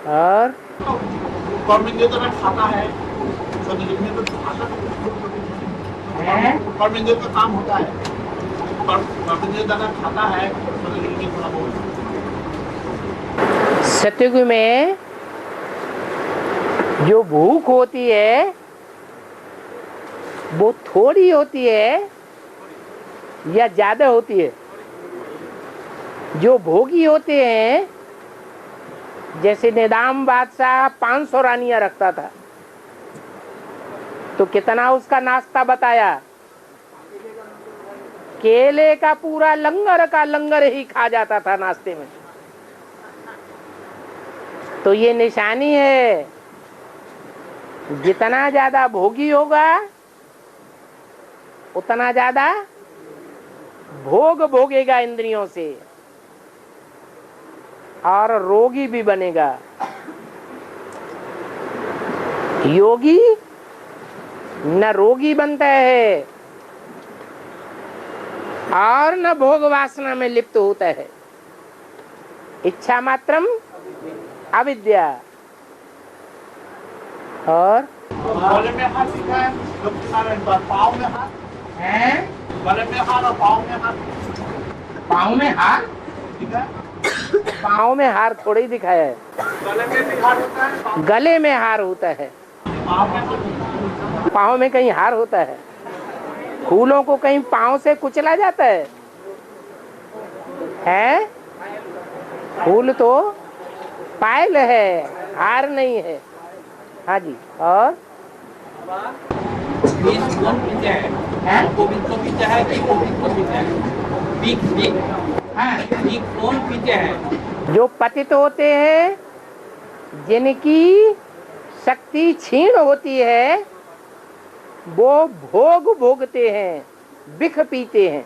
और परमेंद्र खाता है, शरीर में तो परमेंद्र का काम होता है, परमेंद्र खाता है शरीर में थोड़ा बहुत। सतयुग में जो भूख होती है वो थोड़ी होती है या ज्यादा होती है? जो भोगी होते हैं, जैसे निजाम बादशाह 500 रानियां रखता था, तो कितना उसका नाश्ता बताया? केले का पूरा लंगर का लंगर ही खा जाता था नाश्ते में। तो ये निशानी है, जितना ज्यादा भोगी होगा उतना ज्यादा भोग भोगेगा इंद्रियों से और रोगी भी बनेगा। योगी न रोगी बनता है और न भोग वासना में लिप्त होता है। इच्छा मात्रम अविद्या। और गले में हाथ दिखा है, पाँव में हाथ हैं? गले में हाथ और पाँव में हाथ पाँव में हार? ठीक है। पाँव में हार थोड़ी ही दिखाया है। गले में भी हाथ होता है, गले में हार होता है, पाँव में हाथ। पाँव में कहीं हार होता है? फूलों को कहीं पाँव से कुचला जाता है? है? फूल तो पायल है, हार नहीं है। हाँ जी। और बीज कौन पीते हैं? गोविंद को पीते हैं कि गोविंद को पीते हैं? बीज कौन पीते हैं? जो पतित होते हैं, जिनकी शक्ति क्षीण होती है, वो भोग भोगते हैं, बिख पीते हैं।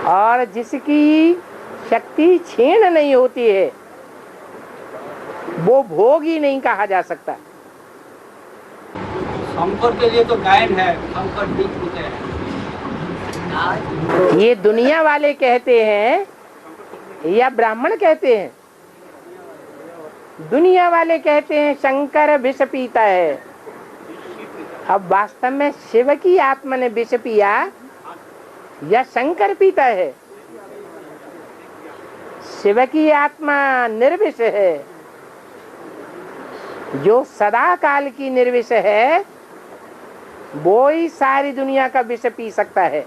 और जिसकी शक्ति क्षीण नहीं होती है वो भोग ही नहीं कहा जा सकता। शंकर के लिए तो गायन है, शंकर बीज पीते हैं। ये दुनिया वाले कहते हैं या ब्राह्मण कहते हैं? दुनिया वाले कहते हैं शंकर विष पीता है। अब वास्तव में शिव की आत्मा ने विष पिया या शंकर पीता है? शिव की आत्मा निर्विष है, जो सदा काल की निर्विष है वो ही सारी दुनिया का विष पी सकता है।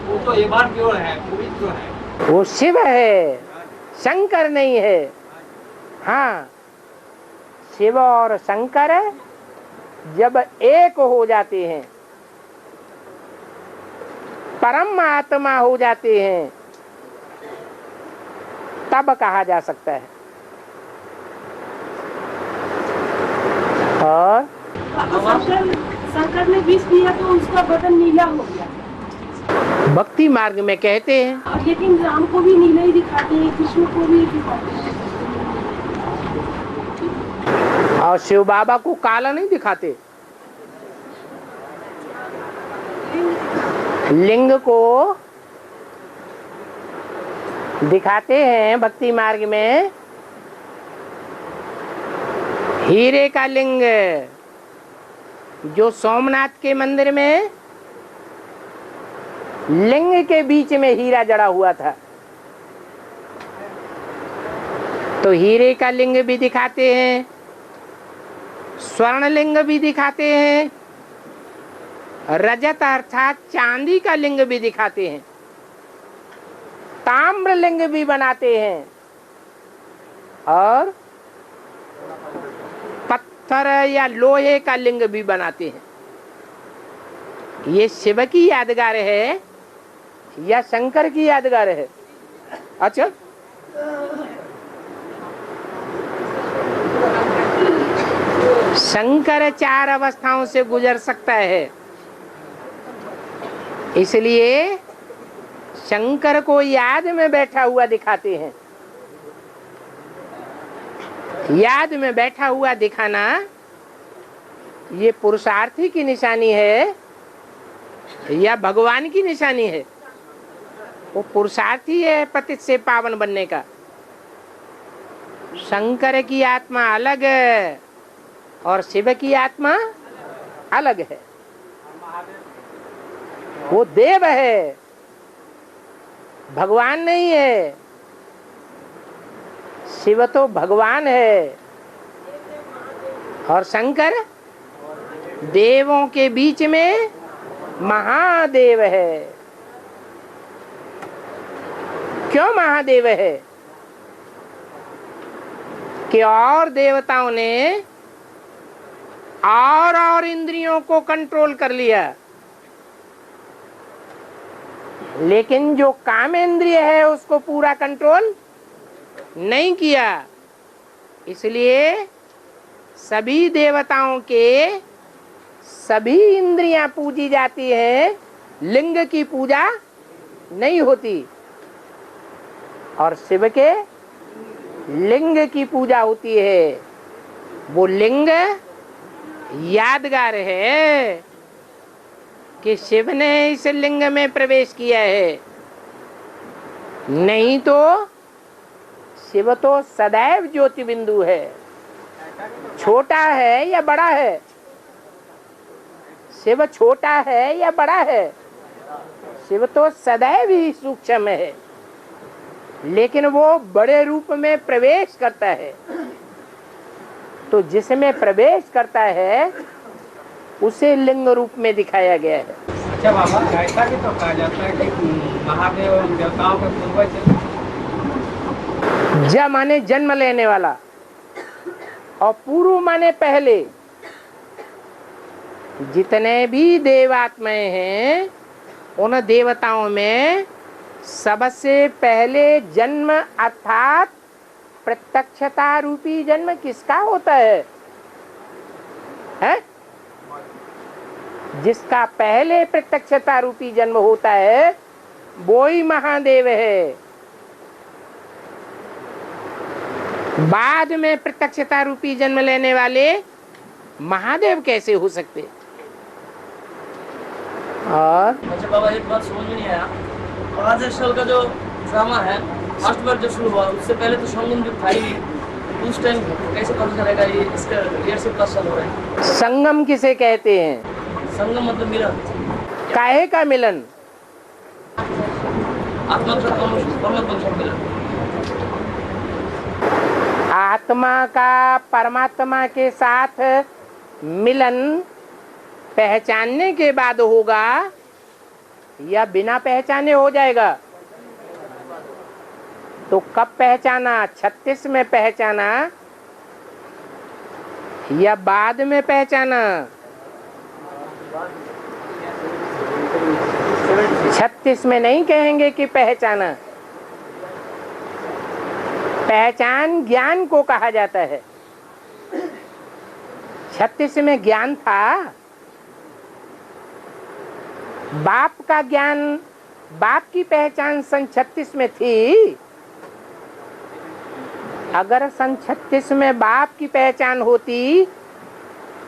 वो तो एक बार प्योर है, पवित्र है। वो शिव है, शंकर नहीं है। हाँ, शिव और शंकर जब एक हो जाते हैं, परम आत्मा हो जाते हैं, तब कहा जा सकता है। और शंकर ने विष पिया तो उसका बदन नीला हो गया। भक्ति मार्ग में कहते हैं। लेकिन राम को भी नीला ही दिखाते हैं, कृष्ण को भी दिखाते हैं। और शिव बाबा को काला नहीं दिखाते। लिंग को दिखाते हैं भक्ति मार्ग में, हीरे का लिंग जो सोमनाथ के मंदिर में लिंग के बीच में हीरा जड़ा हुआ था, तो हीरे का लिंग भी दिखाते हैं, स्वर्ण लिंग भी दिखाते हैं, रजत अर्थात चांदी का लिंग भी दिखाते हैं, ताम्र लिंग भी बनाते हैं और पत्थर या लोहे का लिंग भी बनाते हैं। ये शिव की यादगार है या शंकर की यादगार है? अच्छा, शंकर 4 अवस्थाओं से गुजर सकता है, इसलिए शंकर को याद में बैठा हुआ दिखाते हैं। याद में बैठा हुआ दिखाना ये पुरुषार्थी की निशानी है या भगवान की निशानी है? वो पुरुषार्थी है पतित से पावन बनने का। शंकर की आत्मा अलग है और शिव की आत्मा अलग है। वो देव है, भगवान नहीं है। शिव तो भगवान है और शंकर देवों के बीच में महादेव है। क्यों महादेव है? कि और देवताओं ने और इंद्रियों को कंट्रोल कर लिया, लेकिन जो काम इंद्रिय है उसको पूरा कंट्रोल नहीं किया। इसलिए सभी देवताओं के सभी इंद्रियां पूजी जाती हैं, लिंग की पूजा नहीं होती। और शिव के लिंग की पूजा होती है। वो लिंग यादगार है कि शिव ने इस लिंग में प्रवेश किया है, नहीं तो शिव तो सदैव ज्योति बिंदु है। छोटा है या बड़ा है? शिव छोटा है या बड़ा है? शिव तो सदैव ही सूक्ष्म है, लेकिन वो बड़े रूप में प्रवेश करता है। तो जिसमें प्रवेश करता है उसे लिंग रूप में दिखाया गया है। अच्छा बाबा, ऐसा भी तो कहा जाता है कि महादेव एवं देवताओं के पूर्वज ज माने जन्म लेने वाला और पूर्व माने पहले। जितने भी देवात्माएं हैं उन देवताओं में सबसे पहले जन्म अर्थात प्रत्यक्षता रूपी जन्म किसका होता है? जिसका पहले प्रत्यक्षता रूपी जन्म होता है वो ही महादेव है। बाद में प्रत्यक्षता रूपी जन्म लेने वाले महादेव कैसे हो सकते? और अच्छा बाबा, एक बात समझ में नहीं आया। 5000 साल का जो ड्रामा है, फर्स्ट बार जो शुरू हुआ उससे पहले तो संगम जो था ही नहीं, उस टाइम कैसे पता चलेगा ये इसका रिहर्सल कब चालू हो रहा है? संगम किसे कहते हैं? संगम मतलब मिलन, काहे का मिलन? आत्मा के साथ परमात्मा के साथ मिलन। आत्मा का परमात्मा के साथ मिलन पहचानने के बाद होगा या बिना पहचाने हो जाएगा? तो कब पहचाना? 36 में पहचाना या बाद में पहचाना? 36 में नहीं कहेंगे कि पहचाना। पहचान ज्ञान को कहा जाता है। 36 में ज्ञान था, बाप का ज्ञान, बाप की पहचान सन 36 में थी। अगर सन 36 में बाप की पहचान होती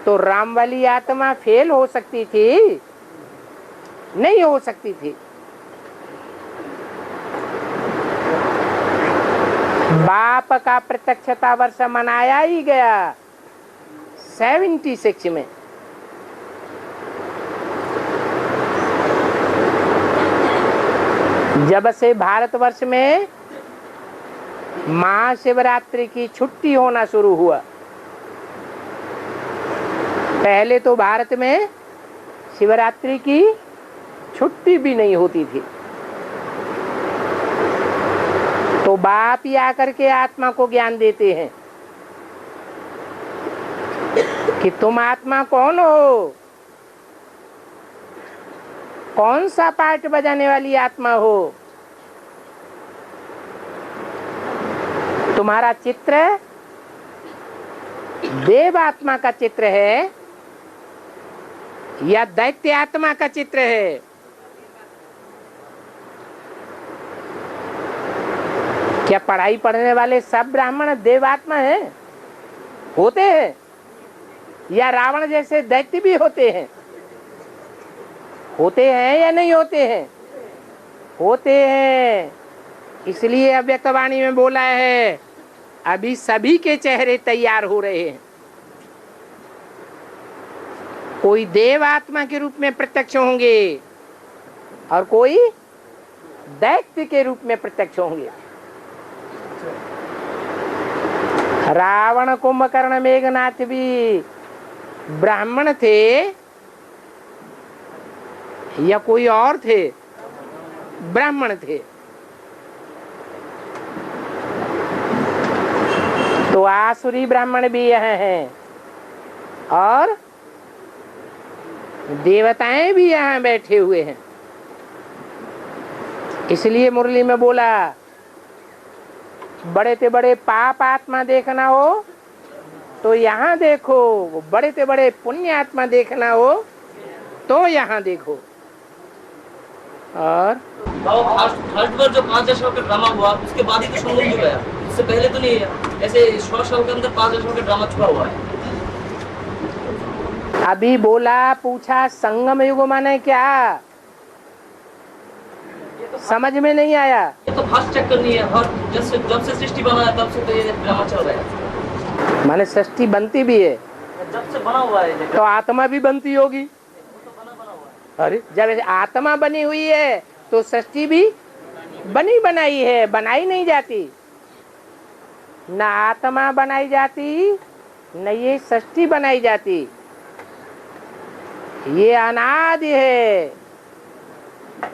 तो राम वाली आत्मा फेल हो सकती थी? नहीं हो सकती थी। बाप का प्रत्यक्षता वर्ष मनाया ही गया 76 में। जब से भारतवर्ष में महाशिवरात्रि की छुट्टी होना शुरू हुआ, पहले तो भारत में शिवरात्रि की छुट्टी भी नहीं होती थी। तो बाप ही आकर के आत्मा को ज्ञान देते हैं कि तुम आत्मा कौन हो, कौन सा पार्ट बजाने वाली आत्मा हो। तुम्हारा चित्र देव आत्मा का चित्र है या दैत्य आत्मा का चित्र है? क्या पढ़ाई पढ़ने वाले सब ब्राह्मण देवात्मा हैं? होते हैं? या रावण जैसे दैत्य भी होते हैं? होते हैं या नहीं होते हैं? होते हैं। इसलिए अव्यक्तवाणी में बोला है, अभी सभी के चेहरे तैयार हो रहे हैं। कोई देव आत्मा के रूप में प्रत्यक्ष होंगे और कोई दैत्य के रूप में प्रत्यक्ष होंगे। रावण, कुंभकर्ण, मेघनाथ भी ब्राह्मण थे या कोई और थे? ब्राह्मण थे। तो आसुरी ब्राह्मण भी यहाँ हैं और देवताएं भी यहाँ बैठे हुए हैं। इसलिए मुरली में बोला, बड़े से बड़े पाप आत्मा देखना हो तो यहाँ देखो, बड़े से बड़े पुण्य आत्मा देखना हो तो यहाँ देखो। और थर्ड बार जो 5,000 साल का ड्रामा हुआ उसके बाद ही तो संगम युग आया, उससे पहले तो नहीं है। ऐसे 100 साल के अंदर 5,000 साल का ड्रामा छुपा हुआ है। अभी बोला, पूछा संगम युग माने क्या? समझ में नहीं आया। ये तो फास्ट चेक करनी है। और जब से सृष्टि बना है तब से तो ये ड्रामा चल रहा है। माने सृष्टि बनती भी है, जब से बना हुआ है तो आत्मा भी बनती होगी। अरे जब आत्मा बनी हुई है तो सृष्टि भी बनी बनाई है, बनाई नहीं जाती। न आत्मा बनाई जाती न ये सृष्टि बनाई जाती, ये अनादि है।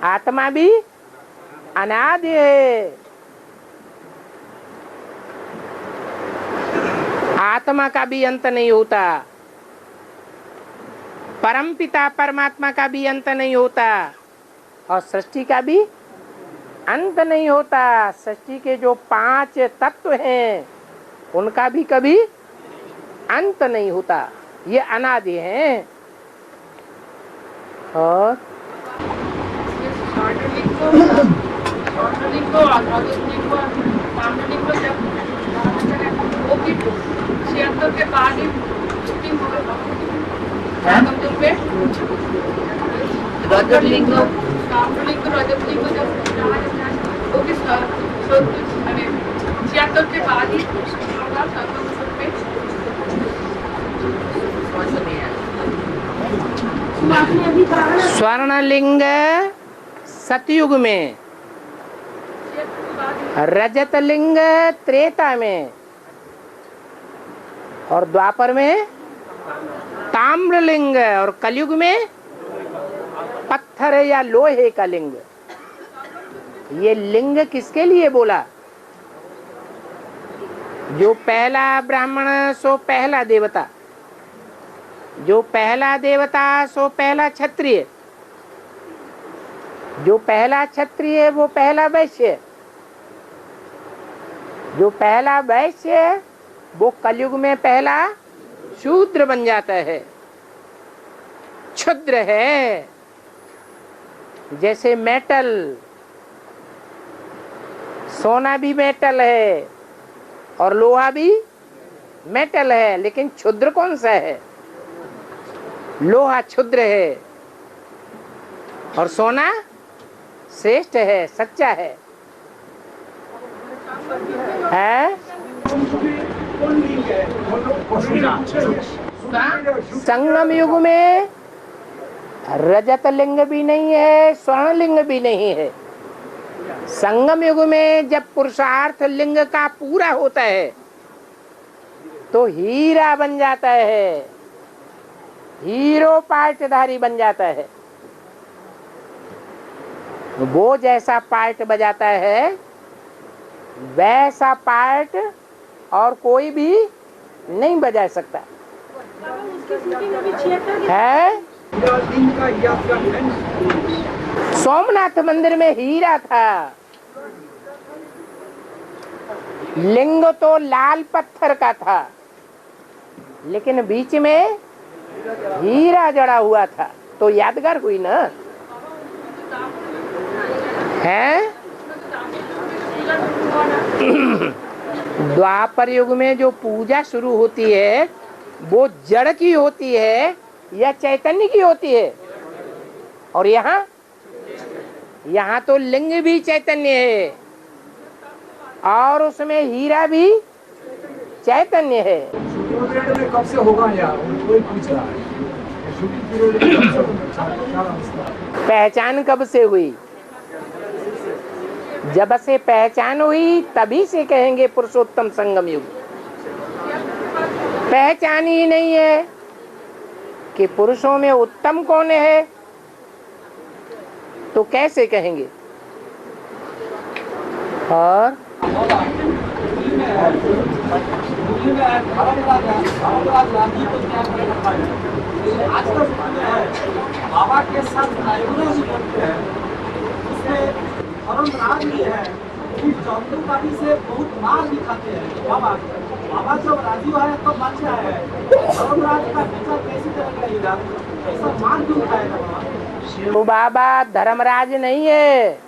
आत्मा भी अनादि है। आत्मा का भी अंत नहीं होता, परमपिता परमात्मा का भी अंत नहीं होता और सृष्टि का भी अंत नहीं होता। सृष्टि के जो 5 तत्व हैं उनका भी कभी अंत नहीं होता, ये अनादि हैं। और के बाद ही shifting हो गया। रजतलिंग रजतलिंग जब वो किस अरे 76 के बाद ही स्वर्णलिंग सतयुग में, रजतलिंग त्रेता में और द्वापर में ताम्रलिंग और कलयुग में पत्थर या लोहे का लिंग। ये लिंग किसके लिए बोला? जो पहला ब्राह्मण सो पहला देवता, जो पहला देवता सो पहला क्षत्रिय, जो पहला क्षत्रिय वो पहला वैश्य, जो पहला वैश्य वो कलयुग में पहला शूद्र बन जाता है, क्षुद्र है। जैसे मेटल, सोना भी मेटल है और लोहा भी मेटल है, लेकिन क्षुद्र कौन सा है? लोहा क्षुद्र है और सोना श्रेष्ठ है, सच्चा है। संगम युग में रजत लिंग भी नहीं है, स्वर्ण लिंग भी नहीं है। संगम युग में जब पुरुषार्थ लिंग का पूरा होता है तो हीरा बन जाता है, हीरो पार्टधारी बन जाता है। वो जैसा पार्ट बजाता है वैसा पार्ट और कोई भी नहीं बजा सकता है। सोमनाथ मंदिर में हीरा था, लिंग तो लाल पत्थर का था लेकिन बीच में हीरा जड़ा हुआ था, तो यादगार हुई ना है। द्वापर युग में जो पूजा शुरू होती है वो जड़ की होती है या चैतन्य की होती है? और यहाँ तो लिंग भी चैतन्य है और उसमें हीरा भी चैतन्य है। शूटिंग पीरियड में कब से होगा यार, कोई पूछ रहा है शूटिंग पीरियड में कब से होगा, क्या अवस्था? पहचान कब से हुई? जब से पहचान हुई तभी से कहेंगे पुरुषोत्तम संगम युग। पहचान ही नहीं है कि पुरुषों में उत्तम कौन है तो कैसे कहेंगे? और बाबा के साथ धर्मराज भी है, चंद्रकाठी से बहुत मार भी खाते हैं बाबा। बाबा जब राजी है तो बच्चा है, धर्मराज का बच्चा कैसे करेगा, ऐसा मार क्यों खाएगा बाबा? शिव बाबा धर्मराज नहीं है।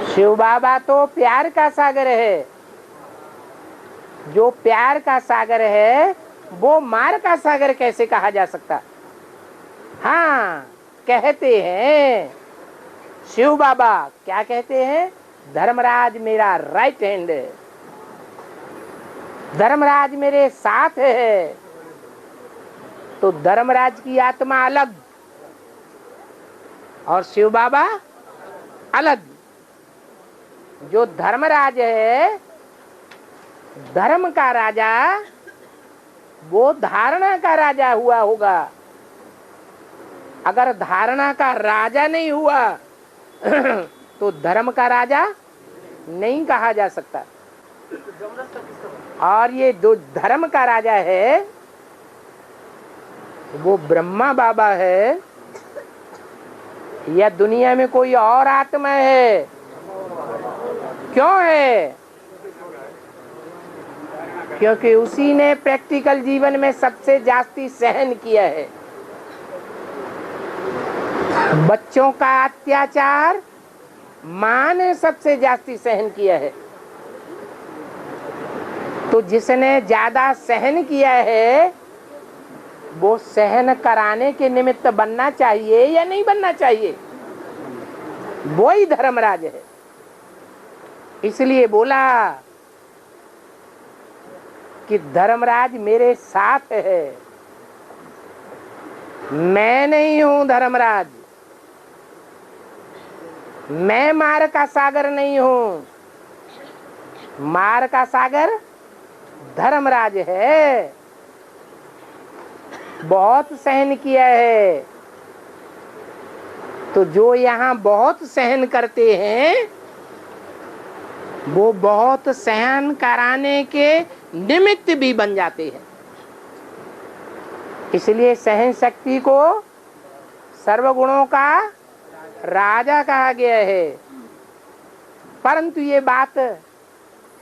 शिव बाबा तो प्यार का सागर है। जो प्यार का सागर है वो मार का सागर कैसे कहा जा सकता? हाँ, कहते हैं शिव बाबा, क्या कहते हैं? धर्मराज मेरा राइट हैंड है, धर्मराज मेरे साथ है। तो धर्मराज की आत्मा अलग और शिव बाबा अलग। जो धर्मराज है, धर्म का राजा, वो धारणा का राजा हुआ होगा। अगर धारणा का राजा नहीं हुआ तो धर्म का राजा नहीं कहा जा सकता। और ये जो धर्म का राजा है वो ब्रह्मा बाबा है या दुनिया में कोई और आत्मा है? क्यों है? क्योंकि उसी ने प्रैक्टिकल जीवन में सबसे जास्ती सहन किया है। बच्चों का अत्याचार मां ने सबसे जास्ती सहन किया है। तो जिसने ज्यादा सहन किया है वो सहन कराने के निमित्त बनना चाहिए या नहीं बनना चाहिए? वो ही धर्मराज है। इसलिए बोला कि धर्मराज मेरे साथ है, मैं नहीं हूं धर्मराज। मैं मार का सागर नहीं हूं, मार का सागर धर्मराज है। बहुत सहन किया है। तो जो यहाँ बहुत सहन करते हैं वो बहुत सहन कराने के निमित्त भी बन जाते हैं। इसलिए सहन शक्ति को सर्वगुणों का राजा कहा गया है। परंतु ये बात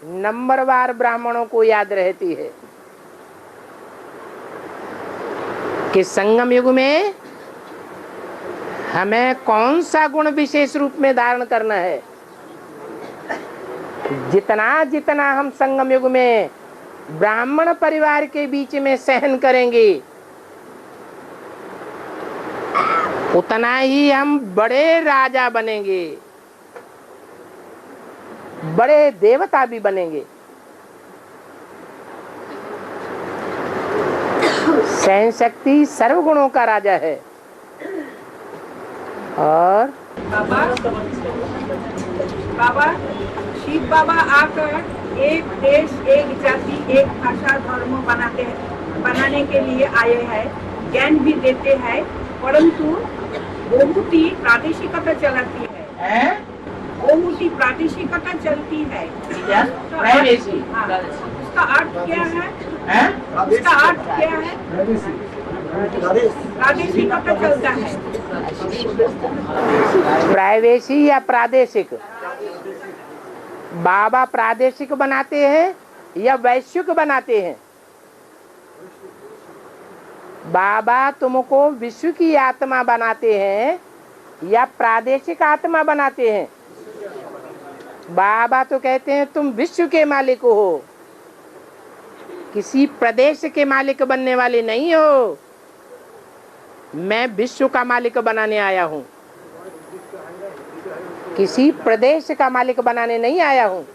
नंबरवार ब्राह्मणों को याद रहती है कि संगम युग में हमें कौन सा गुण विशेष रूप में धारण करना है। जितना जितना हम संगम युग में ब्राह्मण परिवार के बीच में सहन करेंगे उतना ही हम बड़े राजा बनेंगे, बड़े देवता भी बनेंगे। सहन शक्ति सर्वगुणों का राजा है। और बाबा शिव बाबा आकर एक देश, एक जाति, एक भाषा, धर्म बनाने के लिए आए हैं, ज्ञान भी देते हैं, परंतु बहुत ही प्रादेशिकता चलती है। बहुत ही प्रादेशिकता चलती है। उसका अर्थ क्या है? उसका अर्थ क्या है? प्रादेशिकता चलता है। प्रादेशिक या प्रादेशिक? बाबा प्रादेशिक बनाते हैं या वैश्विक बनाते हैं? बाबा तुमको विश्व की आत्मा बनाते हैं या प्रादेशिक आत्मा बनाते हैं? बाबा तो कहते हैं तुम विश्व के मालिक हो, किसी प्रदेश के मालिक बनने वाले नहीं हो। मैं विश्व का मालिक बनाने आया हूँ, किसी प्रदेश का मालिक बनाने नहीं आया हूँ।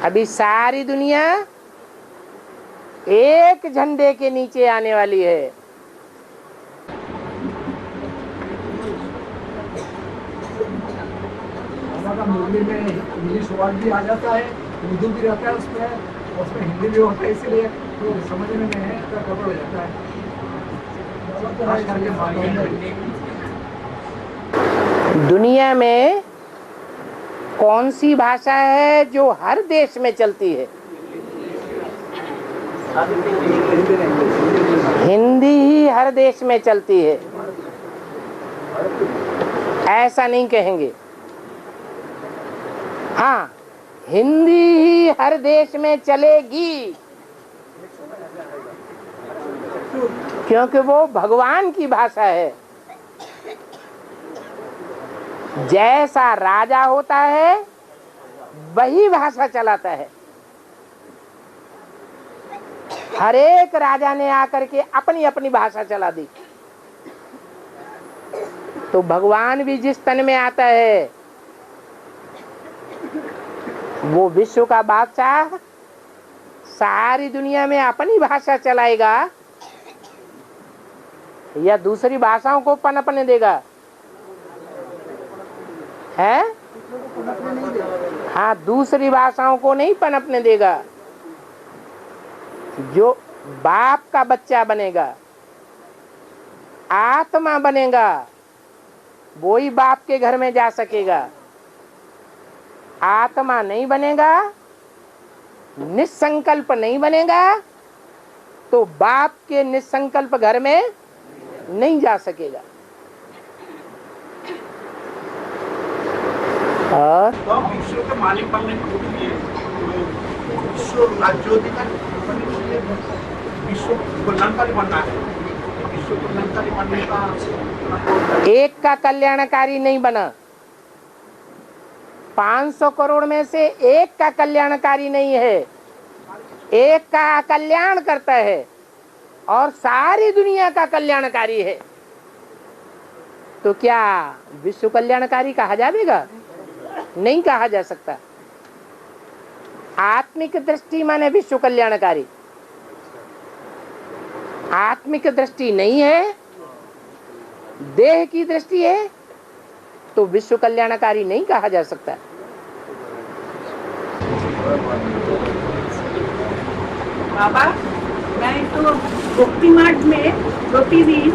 अभी सारी दुनिया एक झंडे के नीचे आने वाली है। हमारा मुरली में इंग्लिश वर्ड भी आ जाता है, उर्दू भी रहता है उसमें हिंदी भी होता है, इसलिए तो समझने में है तो गड़बड़ हो जाता है। दुनिया में कौन सी भाषा है जो हर देश में चलती है? हिंदी ही हर देश में चलती है, ऐसा नहीं कहेंगे। हाँ, हिंदी ही हर देश में चलेगी, क्योंकि वो भगवान की भाषा है। जैसा राजा होता है वही भाषा चलाता है। हर एक राजा ने आकर के अपनी अपनी भाषा चला दी। तो भगवान भी जिस तन में आता है वो विश्व का बादशाह सारी दुनिया में अपनी भाषा चलाएगा या दूसरी भाषाओं को पनपने देगा? है? हाँ, दूसरी भाषाओं को नहीं पनपने देगा। जो बाप का बच्चा बनेगा, आत्मा बनेगा, वो ही बाप के घर में जा सकेगा। आत्मा नहीं बनेगा, निसंकल्प नहीं बनेगा, तो बाप के निसंकल्प घर में नहीं जा सकेगा। और तो विश्व के मालिक बनने के लिए विश्व राज्योधिकारी बनने के लिए विश्व कल्याणकारी बनना है। विश्व कल्याणकारी बनने का एक का कल्याणकारी नहीं बना। 500 करोड़ में से एक का कल्याणकारी नहीं है, एक का कल्याण करता है और सारी दुनिया का कल्याणकारी है। तो क्या विश्व कल्याणकारी कहा जाएगा? नहीं कहा जा सकता। आत्मिक दृष्टि माने विश्व कल्याणकारी। आत्मिक दृष्टि नहीं है, देह की दृष्टि है, तो विश्व कल्याणकारी नहीं कहा जा सकता। बाबा, मैं तो भक्ति मार्ग में प्रतिदिन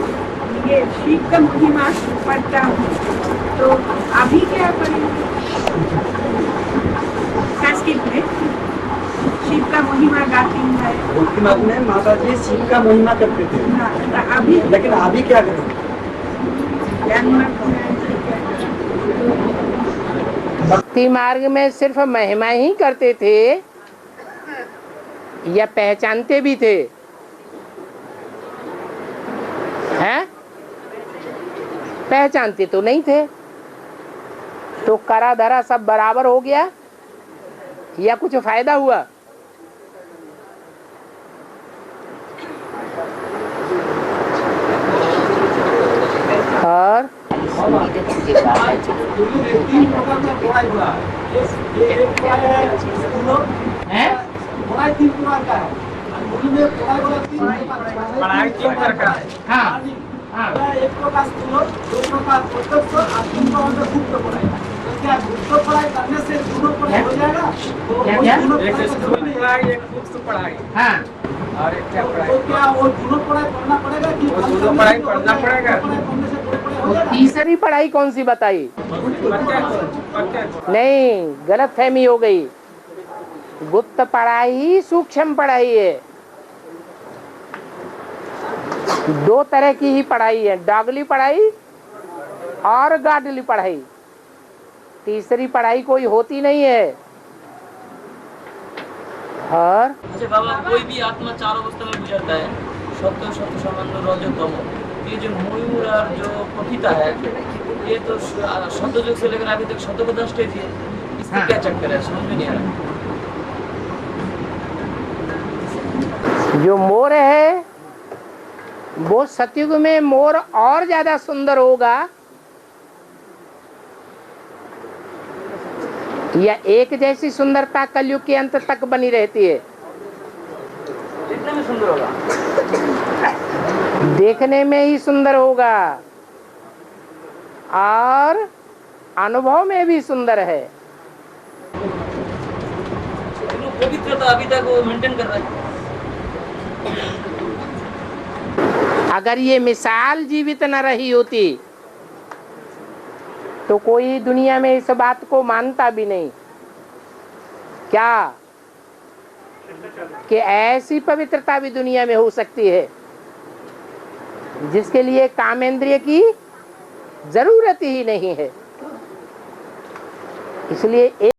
ये शिव का महिमा पढ़ता हूँ, तो अभी क्या करेंगे? संस्कृत में शिव का महिमा गाती है। भक्ति मार्ग में माता जी शिव का महिमा करते थे, तो अभी लेकिन अभी क्या करें? भक्ति मार्ग में सिर्फ महिमा ही करते थे या पहचानते भी थे? हैं? पहचानते तो नहीं थे। तो करा धरा सब बराबर हो गया या कुछ फायदा हुआ? और पढ़ाई तीन प्रकार का है। हाँ, एक प्रकार स्थूल, दो प्रकार प्रत्यक्ष और तीन प्रकार गुप्त पढ़ाई। तो क्या गुप्त पढ़ाई करने से दोनों पढ़ाई हो जाएगा? एक स्थूल पढ़ाई, एक सूक्ष्म पढ़ाई, हाँ, और एक क्या पढ़ाई? तो क्या वो दोनों पढ़ाई पढ़ना पड़ेगा कि वो दोनों पढ़ाई पढ़ना पड़ेगा। पढ़ाई पढ़ने से पूरी पढ़ाई हो तो जाएगा? तीसरी पढ़ाई कौन सी बताई? नहीं, गलत फहमी हो गई। गुप्त पढ़ाई ही सूक्ष्म पढ़ाई है। दो तरह की ही पढ़ाई है, डागली पढ़ाई और गाडली पढ़ाई। तीसरी पढ़ाई कोई होती नहीं है। और अच्छा बाबा, कोई भी आत्मा चार अवस्था में गुजरता है, सत्य सत्य सामान्य रजो तमो। ये जो मयूर और जो पपीता है, ये तो शब्द युग से लेकर अभी तक शब्द को 10 स्टेज है। इसका हाँ। क्या चक्कर है, समझ में नहीं आ रहा। जो मोर है वो सतयुग में मोर और ज्यादा सुंदर होगा या एक जैसी सुंदरता कलयुग के अंत तक बनी रहती है? देखने में सुंदर होगा। देखने में ही सुंदर होगा और अनुभव में भी सुंदर है। लेकिन पवित्रता अभी तक वो मेंटेन कर रहा है। अगर ये मिसाल जीवित न रही होती तो कोई दुनिया में इस बात को मानता भी नहीं। क्या कि ऐसी पवित्रता भी दुनिया में हो सकती है जिसके लिए कामेंद्रिय की जरूरत ही नहीं है। इसलिए